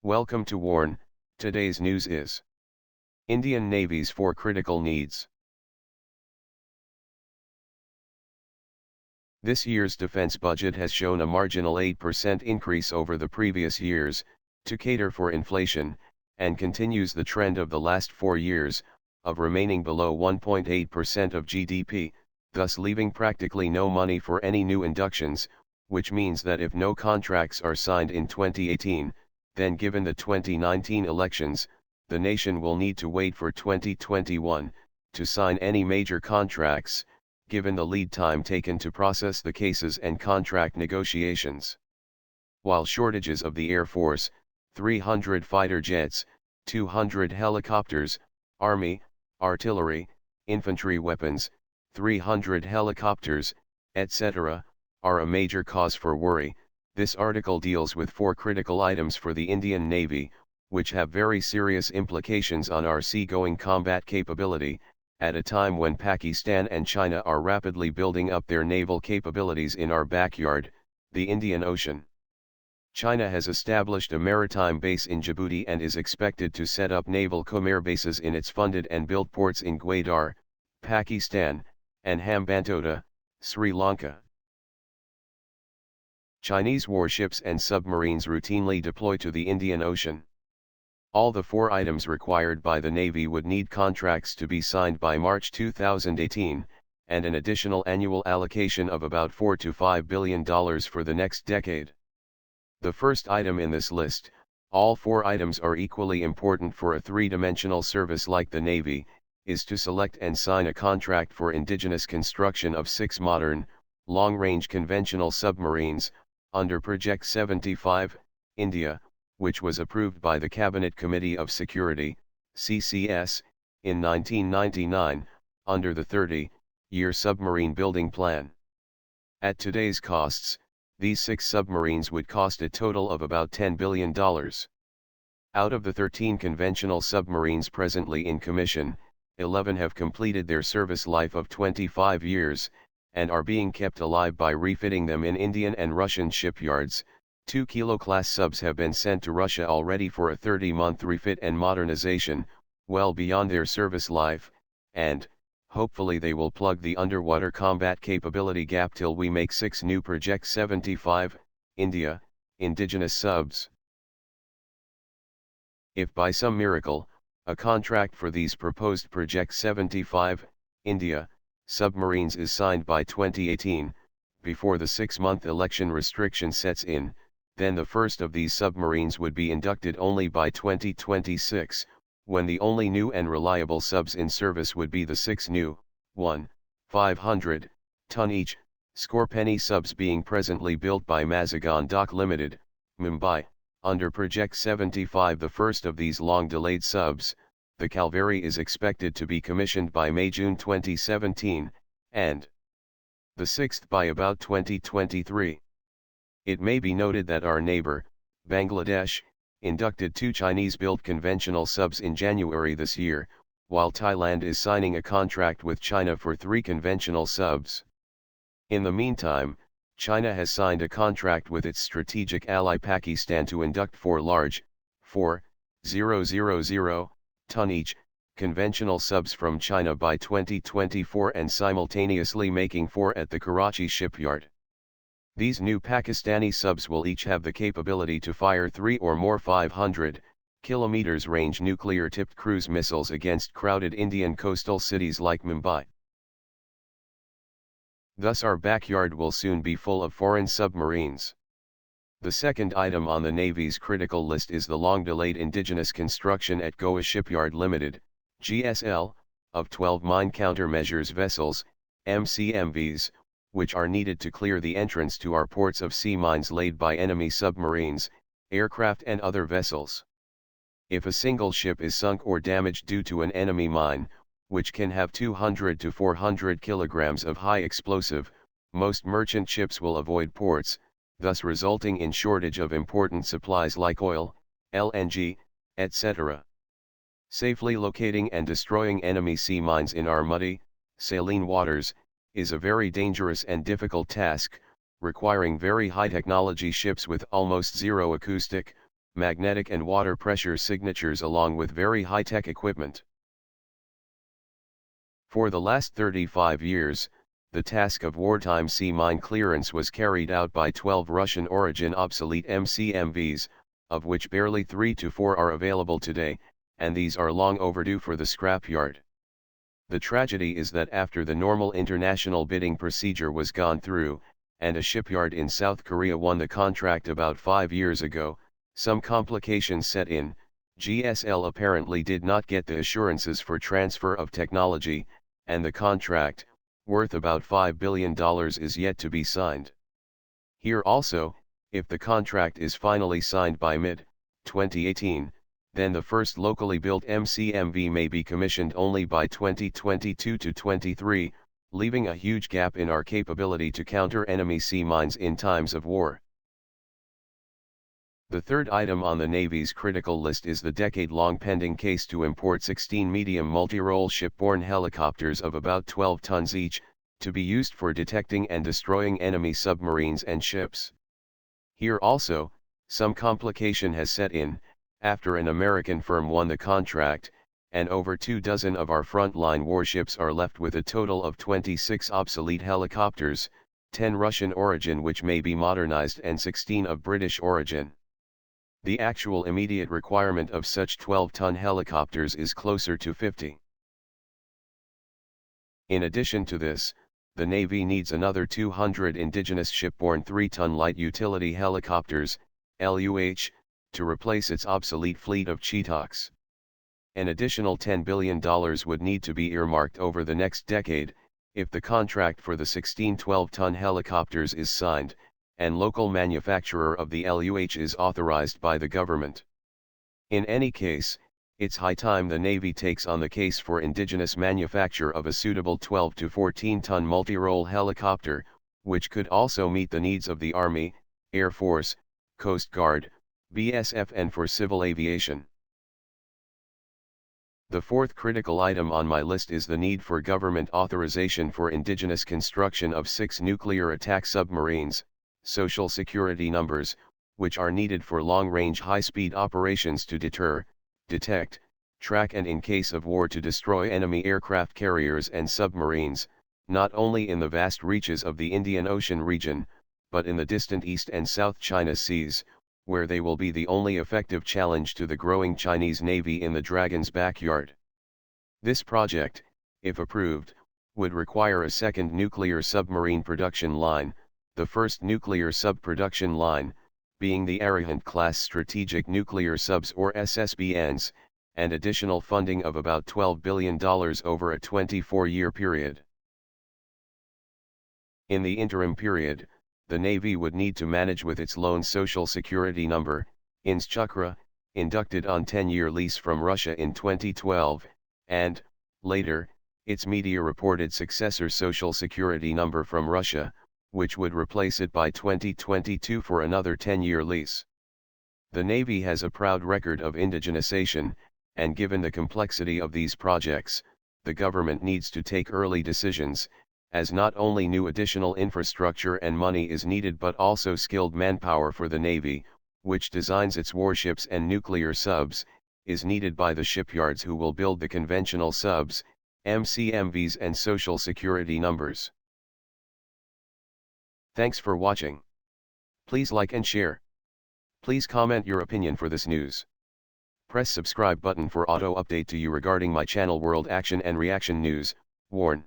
Welcome to Warn. Today's news is Indian Navy's 4 critical needs. This year's defense budget has shown a marginal 8% increase over the previous years, to cater for inflation, and continues the trend of the last 4 years, of remaining below 1.8% of GDP, thus leaving practically no money for any new inductions, which means that if no contracts are signed in 2018, then given the 2019 elections, the nation will need to wait for 2021, to sign any major contracts, given the lead time taken to process the cases and contract negotiations. While shortages of the Air Force, 300 fighter jets, 200 helicopters, Army, artillery, infantry weapons, 300 helicopters, etc., are a major cause for worry. This article deals with 4 critical items for the Indian Navy, which have very serious implications on our seagoing combat capability, at a time when Pakistan and China are rapidly building up their naval capabilities in our backyard, the Indian Ocean. China has established a maritime base in Djibouti and is expected to set up naval-cum-airbases in its funded and built ports in Gwadar, Pakistan, and Hambantota, Sri Lanka. Chinese warships and submarines routinely deploy to the Indian Ocean. All the 4 items required by the Navy would need contracts to be signed by March 2018, and an additional annual allocation of about $4 to $5 billion for the next decade. The first item in this list, all 4 items are equally important for a 3-dimensional service like the Navy, is to select and sign a contract for indigenous construction of 6 modern, long-range conventional submarines, under Project 75, India, which was approved by the Cabinet Committee of Security, CCS, in 1999, under the 30-year submarine building plan. At today's costs, these 6 submarines would cost a total of about $10 billion. Out of the 13 conventional submarines presently in commission, 11 have completed their service life of 25 years, and are being kept alive by refitting them in Indian and Russian shipyards. 2 Kilo-class subs have been sent to Russia already for a 30-month refit and modernization, well beyond their service life, and, hopefully they will plug the underwater combat capability gap till we make 6 new Project 75, India, indigenous subs. If by some miracle, a contract for these proposed Project 75, India, submarines is signed by 2018, before the 6-month election restriction sets in, then the first of these submarines would be inducted only by 2026, when the only new and reliable subs in service would be the 6 new, 500-ton each, Scorpeni subs being presently built by Mazagon Dock Limited, Mumbai. Under Project 75, the first of these long-delayed subs, the Calvary, is expected to be commissioned by May-June 2017, and the 6th by about 2023. It may be noted that our neighbor, Bangladesh, inducted 2 Chinese-built conventional subs in January this year, while Thailand is signing a contract with China for 3 conventional subs. In the meantime, China has signed a contract with its strategic ally Pakistan to induct 4 large, 4,000-ton each, conventional subs from China by 2024 and simultaneously making 4 at the Karachi shipyard. These new Pakistani subs will each have the capability to fire 3 or more 500 km range nuclear-tipped cruise missiles against crowded Indian coastal cities like Mumbai. Thus our backyard will soon be full of foreign submarines. The second item on the Navy's critical list is the long-delayed indigenous construction at Goa Shipyard Limited, GSL, of 12 mine countermeasures vessels, MCMVs, which are needed to clear the entrance to our ports of sea mines laid by enemy submarines, aircraft and other vessels. If a single ship is sunk or damaged due to an enemy mine, which can have 200 to 400 kilograms of high explosive, most merchant ships will avoid ports, thus resulting in shortage of important supplies like oil, LNG, etc. Safely locating and destroying enemy sea mines in our muddy, saline waters, is a very dangerous and difficult task, requiring very high technology ships with almost zero acoustic, magnetic and water pressure signatures along with very high-tech equipment. For the last 35 years, the task of wartime sea mine clearance was carried out by 12 Russian-origin obsolete MCMVs, of which barely 3 to 4 are available today, and these are long overdue for the scrapyard. The tragedy is that after the normal international bidding procedure was gone through, and a shipyard in South Korea won the contract about 5 years ago, some complications set in. GSL apparently did not get the assurances for transfer of technology, and the contract, worth about $5 billion, is yet to be signed. Here also, if the contract is finally signed by mid-2018, then the first locally built MCMV may be commissioned only by 2022 to 23, leaving a huge gap in our capability to counter enemy sea mines in times of war. The third item on the Navy's critical list is the decade-long pending case to import 16 medium multi-role shipborne helicopters of about 12 tons each, to be used for detecting and destroying enemy submarines and ships. Here also, some complication has set in, after an American firm won the contract, and over 24 of our frontline warships are left with a total of 26 obsolete helicopters, 10 Russian origin which may be modernized and 16 of British origin. The actual immediate requirement of such 12-ton helicopters is closer to 50. In addition to this, the Navy needs another 200 indigenous shipborne 3-ton light utility helicopters, LUH, to replace its obsolete fleet of Cheetahs. An additional $10 billion would need to be earmarked over the next decade, if the contract for the 16 12-ton helicopters is signed, and local manufacturer of the LUH is authorized by the government. In any case, it's high time the Navy takes on the case for indigenous manufacture of a suitable 12 to 14-ton multi-role helicopter, which could also meet the needs of the Army, Air Force, Coast Guard, BSF and for civil aviation. The fourth critical item on my list is the need for government authorization for indigenous construction of 6 nuclear attack submarines, social security numbers, which are needed for long-range high-speed operations to deter, detect, track and in case of war to destroy enemy aircraft carriers and submarines, not only in the vast reaches of the Indian Ocean region, but in the distant East and South China Seas, where they will be the only effective challenge to the growing Chinese Navy in the Dragon's backyard. This project, if approved, would require a second nuclear submarine production line, the first nuclear sub-production line, being the Arihant-class strategic nuclear subs or SSBNs, and additional funding of about $12 billion over a 24-year period. In the interim period, the Navy would need to manage with its lone Social Security number, INS Chukra, inducted on 10-year lease from Russia in 2012, and, later, its media-reported successor Social Security number from Russia, which would replace it by 2022 for another 10-year lease. The Navy has a proud record of indigenization, and given the complexity of these projects, the government needs to take early decisions, as not only new additional infrastructure and money is needed but also skilled manpower for the Navy, which designs its warships and nuclear subs, is needed by the shipyards who will build the conventional subs, MCMVs and social security numbers. Thanks for watching. Please like and share. Please comment your opinion for this news. Press subscribe button for auto update to you regarding my channel World Action and Reaction News, WARN.